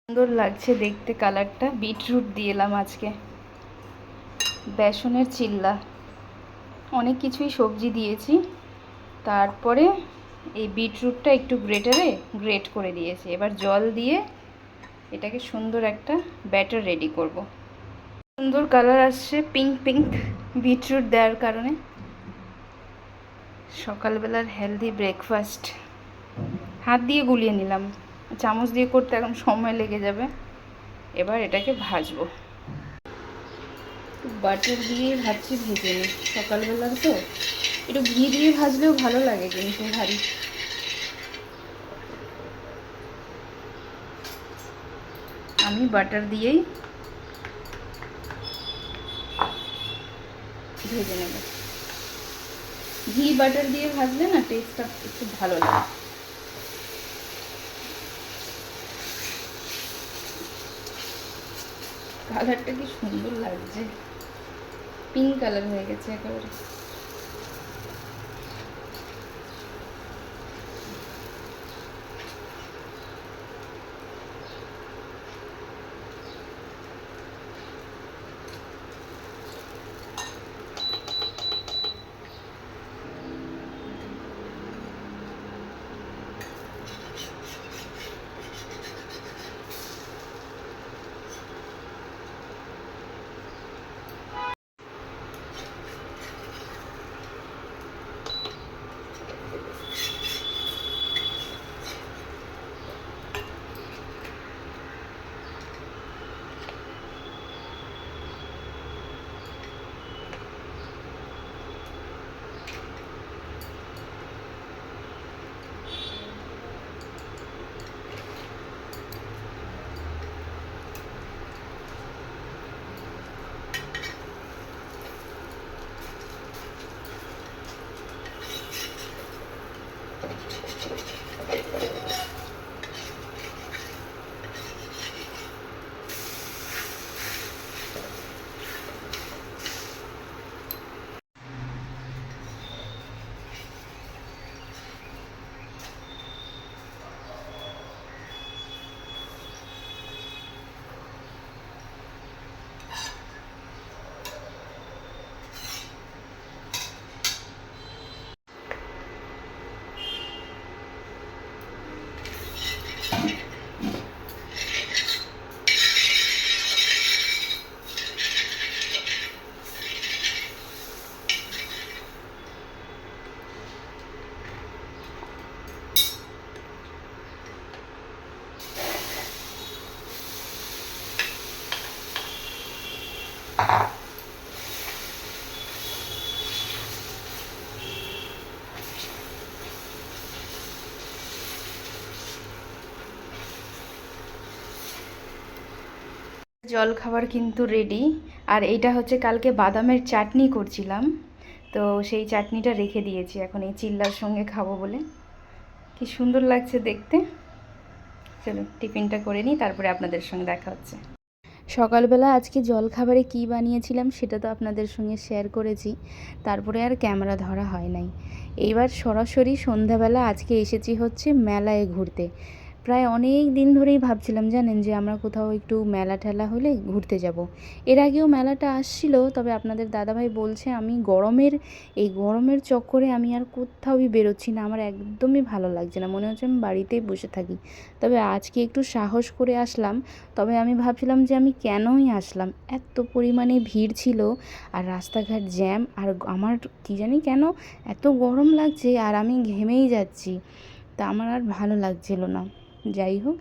সুন্দর লাগছে দেখতে কালারটা। বিটরুট দিয়ে এলাম আজকে, বেসনের চিল্লা, অনেক কিছুই সবজি দিয়েছি। তারপরে এই বিটরুটটা একটু গ্রেট করে দিয়েছি। এবার জল দিয়ে এটাকে সুন্দর একটা ব্যাটার রেডি করব। সুন্দর কালার আসছে, পিঙ্ক পিঙ্ক, বিটরুট দেওয়ার কারণে। সকালবেলার হেলদি ব্রেকফাস্ট হাত দিয়ে গুলিয়ে নিলাম, চামচ দিয়ে করতে এখন সময় লেগে যাবে। এবার এটাকে ভাজবো, বাটার দিয়ে ভাজছি, ভেজে নিই। সকালবেলার তো একটু ঘি দিয়ে ভাজলেও ভালো লাগে, কিন্তু ভারী। আমি বাটার দিয়েই ভেজে নেব। ঘি বাটার দিয়ে ভাজলে না টেস্টটা একটু ভালো লাগে। কালারটা কি সুন্দর লাগছে, পিঙ্ক কালার হয়ে গেছে একেবারে। জল খাবার কিন্তু রেডি। আর এইটা হচ্ছে কালকে বাদামের চাটনি করছিলাম, তো সেই চাটনিটা রেখে দিয়েছি, এখন এই চিল্লার সঙ্গে খাবো বলে। কি সুন্দর লাগছে দেখতে। চলো টিফিনটা করে নিই, তারপরে আপনাদের সঙ্গে দেখা হচ্ছে। সকালবেলা আজকে জলখাবারে কি বানিয়েছিলাম সেটা তো আপনাদের সঙ্গে শেয়ার করেছি, তারপরে আর ক্যামেরা ধরা হয় নাই। এইবার সরাসরি সন্ধ্যাবেলা আজকে এসেছি হচ্ছে মেলায় ঘুরতে। প্রায় অনেক দিন ধরেই ভাবছিলাম জানেন যে আমরা কোথাও একটু মেলা ঠেলা হলে ঘুরতে যাব। এর আগেও মেলাটা আসছিল, তবে আপনাদের দাদাভাই বলছে আমি এই গরমের চক্করে আমি আর কোথাওই বেরোচ্ছি না, আমার একদমই ভালো লাগছে না, মনে হচ্ছে আমি বাড়িতেই বসে থাকি। তবে আজকে একটু সাহস করে আসলাম। তবে আমি ভাবছিলাম যে আমি কেনই আসলাম, এত পরিমাণে ভিড় ছিল আর রাস্তাঘাট জ্যাম, আর আমার কী জানি কেন এত গরম লাগছে আর আমি ঘেমেই যাচ্ছি, তা আমার আর ভালো লাগছিল না। যাই হোক,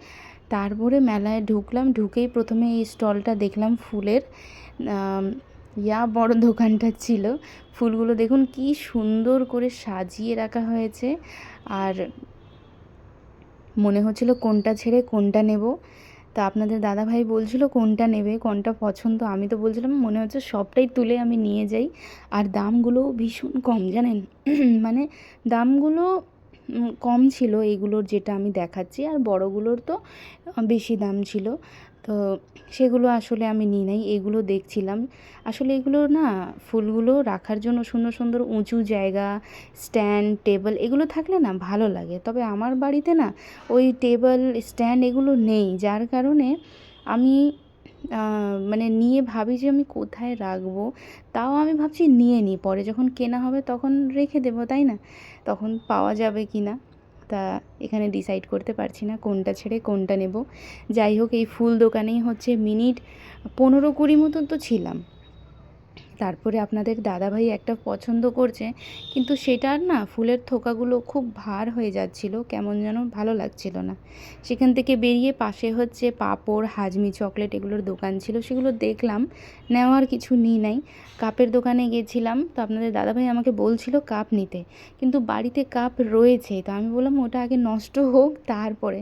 তারপরে মেলায় ঢুকলাম, ঢুকেই প্রথমে এই স্টলটা দেখলাম ফুলের। বড় দোকানটা ছিল। ফুলগুলো দেখুন কি সুন্দর করে সাজিয়ে রাখা হয়েছে, আর মনে হচ্ছিল কোনটা ছেড়ে কোনটা নেব। তা আপনাদের দাদাভাই বলছিল কোনটা নেবে, কোনটা পছন্দ। আমি তো বলছিলাম মনে হচ্ছে সবটাই তুলে আমি নিয়ে যাই। আর দামগুলোও ভীষণ কম জানেন মানে দামগুলো কম ছিল এইগুলোর যেটা আমি দেখাচ্ছি, আর বড়গুলোর তো বেশি দাম ছিল। তো সেগুলো আসলে আমি নিই নাই, এগুলো দেখছিলাম। আসলে এগুলো না, ফুলগুলো রাখার জন্য সুন্দর সুন্দর উঁচু জায়গা, স্ট্যান্ড, টেবিল এগুলো থাকলে না ভালো লাগে। তবে আমার বাড়িতে না ওই টেবিল, স্ট্যান্ড এগুলো নেই, যার কারণে আমি মানে নিয়ে ভাবি যে আমি কোথায় রাখবো। তাও আমি ভাবছি নিয়ে নিই, পরে যখন কেনা হবে তখন রেখে দেবো, তাই না? তখন পাওয়া যাবে কি না, তা এখানে ডিসাইড করতে পারছি না কোনটা ছেড়ে কোনটা নেব। যাই হোক, এই ফুল দোকানেই হচ্ছে মিনিট 15-20 মতো তো ছিলাম। তারপরে আপনাদের দাদাভাই একটা পছন্দ করছে, কিন্তু সেটার না ফুলের থোকাগুলো খুব ভার হয়ে যাচ্ছিল, কেমন যেন ভালো লাগছিল না। সেখান থেকে বেরিয়ে পাশে হচ্ছে পাঁপড়, হাজমি চকলেট এগুলোর দোকান ছিল, সেগুলো দেখলাম, নেওয়ার কিছু নিই নাই। কাপের দোকানে গেছিলাম, তো আপনাদের দাদাভাই আমাকে বলছিল কাপ নিতে, কিন্তু বাড়িতে কাপ রয়েছে, তো আমি বললাম ওটা আগে নষ্ট হোক তারপরে,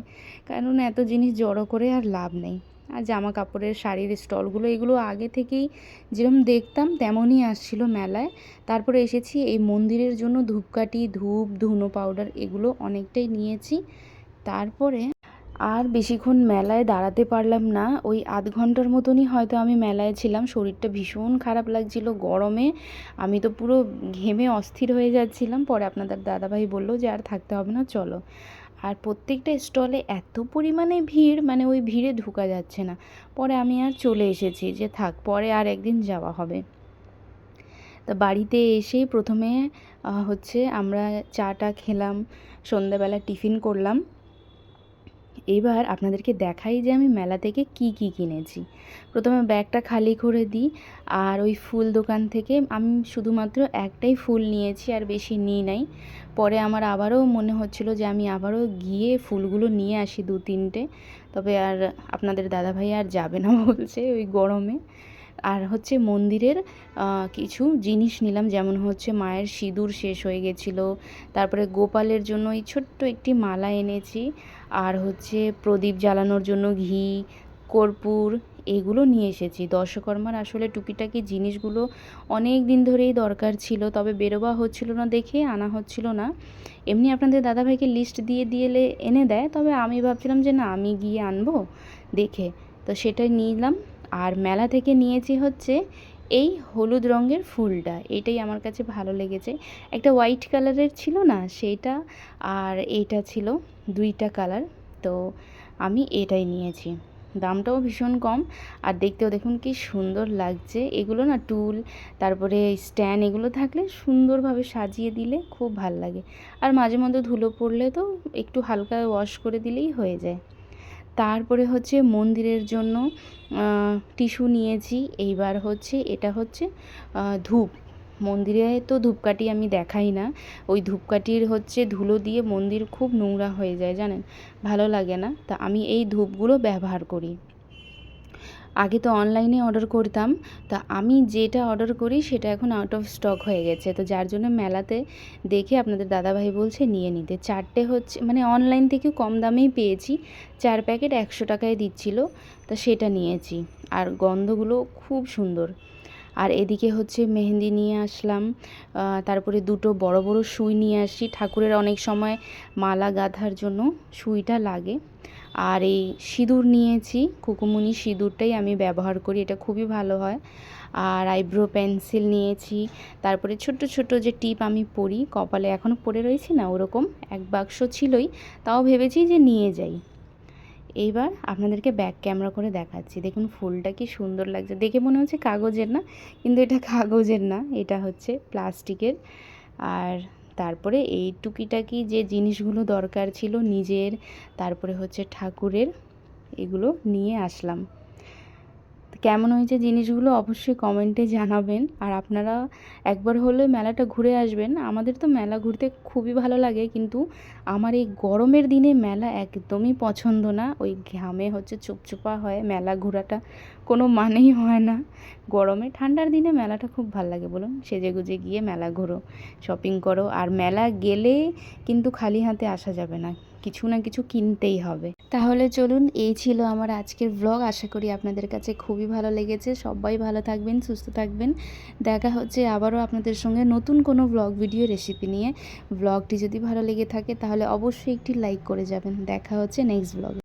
কারণ এত জিনিস জড়ো করে আর লাভ নেই। আর জামা কাপড়ের, শাড়ির স্টলগুলো এগুলো আগে থেকেই যেরকম দেখতাম তেমনই আসছিলো মেলায়। তারপরে এসেছি এই মন্দিরের জন্য ধূপকাঠি, ধূপ, ধুনো পাউডার এগুলো অনেকটাই নিয়েছি। তারপরে আর বেশিক্ষণ মেলায় দাঁড়াতে পারলাম না, ওই আধ ঘন্টার মতনই হয়তো আমি মেলায় ছিলাম। শরীরটা ভীষণ খারাপ লাগছিল গরমে, আমি তো পুরো ঘেমে অস্থির হয়ে যাচ্ছিলাম। পরে আপনাদের দাদাভাই বললো যে আর থাকতে হবে না, চলো। আর প্রত্যেকটা স্টলে এত পরিমাণে ভিড়, মানে ওই ভিড়ে ঢোকা যাচ্ছে না। পরে আমি আর চলে এসেছি যে থাক, পরে আর একদিন যাওয়া হবে। তা বাড়িতে এসেই প্রথমে হচ্ছে আমরা চাটা খেলাম, সন্ধ্যাবেলা টিফিন করলাম। এবার আপনাদেরকে দেখাই যে আমি মেলা থেকে কি কি কিনেছি। প্রথমে ব্যাগটা খালি করে দিই, আর ওই ফুল দোকান থেকে আমি শুধুমাত্র একটাই ফুল নিয়েছি, আর বেশি নিই নাই। পরে আমার আবারও মনে হচ্ছিল যে আমি আবারও গিয়ে ফুলগুলো নিয়ে আসি 2-3টে, তবে আর আপনাদের দাদাভাই আর যাবে না বলছে ওই গরমে। আর হচ্ছে মন্দিরের কিছু জিনিস নিলাম, যেমন হচ্ছে মায়ের সিঁদুর শেষ হয়ে গেছিলো, তারপরে গোপালের জন্য এই ছোট্ট একটি মালা এনেছি, আর হচ্ছে প্রদীপ জ্বালানোর জন্য ঘি, কর্পূর এগুলো নিয়ে এসেছি। দশকর্মার আসলে টুকিটাকি জিনিসগুলো অনেক দিন ধরেই দরকার ছিল, তবে বেরোবা হচ্ছিল না দেখে আনা হচ্ছিল না। এমনি আপনাদের দাদাভাইকে লিস্ট দিয়ে দিলে এনে দেয়, তবে আমি ভাবছিলাম যে না, আমি গিয়ে আনবো দেখে, তো সেটাই নিলাম। আর মেলা থেকে নিয়েছি হচ্ছে এই হলুদ রঙের ফুলটা, এটাই আমার কাছে ভালো লেগেছে। একটা হোয়াইট কালারের ছিল না সেইটা, আর এইটা ছিল, 2টা কালার, তো আমি এটাই নিয়েছি। দামটাও ভীষণ কম, আর দেখতেও দেখুন কি সুন্দর লাগছে। এগুলো না টুল, তারপরে স্ট্যান্ড এগুলো থাকলে সুন্দরভাবে সাজিয়ে দিলে খুব ভাল লাগে। আর মাঝে মধ্যে ধুলো পড়লে তো একটু হালকা ওয়াশ করে দিলেই হয়ে যায়। তারপরে হচ্ছে মন্দিরের জন্য টিস্যু নিয়েছি। এইবার হচ্ছে এটা হচ্ছে ধূপ। মন্দিরে তো ধূপকাঠি আমি দেখাই না, ওই ধূপকাঠির হচ্ছে ধুলো দিয়ে মন্দির খুব নোংরা হয়ে যায় জানেন, ভালো লাগে না। তা আমি এই ধূপগুলো ব্যবহার করি। আগে তো অনলাইনে অর্ডার করতাম, তা আমি যেটা অর্ডার করি সেটা এখন আউট অফ স্টক হয়ে গেছে, তো যার জন্য মেলাতে দেখে আপনাদের দাদাভাই বলছে নিয়ে নিতে। 4টে হচ্ছে মানে অনলাইন থেকে কম দামেই পেয়েছি, 4 প্যাকেট 100 টাকায় দিচ্ছিল, তা সেটা নিয়েছি। আর গন্ধগুলো খুব সুন্দর। আর এদিকে হচ্ছে মেহেন্দি নিয়ে আসলাম, তারপরে 2টো বড় বড় সুই নিয়ে আসি, ঠাকুরের অনেক সময় মালা গাঁথার জন্য সুইটা লাগে। আর এই সিঁদুর নিয়েছি, কুকুমুনি সিঁদুরটাই আমি ব্যবহার করি, এটা খুবই ভালো হয়। আর আইব্রো পেন্সিল নিয়েছি, তারপরে ছোট ছোট যে টিপ আমি পরি কপালে, এখনও পরে রয়েছি না, ওরকম এক বাক্স ছিলই, তাও ভেবেছি যে নিয়ে যাই। এইবার আপনাদেরকে ব্যাক ক্যামেরা করে দেখাচ্ছি, দেখুন ফুলটা কি সুন্দর লাগছে, দেখে মনে হচ্ছে কাগজের না, কিন্তু এটা কাগজের না, এটা হচ্ছে প্লাস্টিকের। আর তারপরে এই টুকিটাকি যে জিনিসগুলো দরকার ছিল নিজের, তারপরে হচ্ছে ঠাকুরের, এগুলো নিয়ে আসলাম। কেমন হয়েছে জিনিসগুলো অবশ্যই কমেন্টে জানাবেন। আর আপনারা একবার হলে মেলাটা ঘুরে আসবেন। আমাদের তো মেলা ঘুরতে খুবই ভালো লাগে, কিন্তু আমার এই গরমের দিনে মেলা একদমই পছন্দ না। ওই ঘামে হচ্ছে চুপচুপা হয়, মেলা ঘোরাটা কোনো মানেই হয় না গরমে। ঠান্ডার দিনে মেলাটা খুব ভালো লাগে, বলুন, সেজেগুজে গিয়ে মেলা ঘোরো, শপিং করো। আর মেলা গেলে কিন্তু খালি হাতে আসা যাবে না, কিছু না কিছু কিনতেই হবে। তাহলে চলুন, এই ছিল আমার আজকের ব্লগ। আশা করি আপনাদের কাছে খুবই ভালো লেগেছে। সবাই ভালো থাকবেন, সুস্থ থাকবেন। দেখা হচ্ছে আবারও আপনাদের সঙ্গে নতুন কোনো ব্লগ ভিডিও রেসিপি নিয়ে। ব্লগটি যদি ভালো লেগে থাকে তাহলে অবশ্যই একটি লাইক করে যাবেন। দেখা হচ্ছে নেক্সট ব্লগে।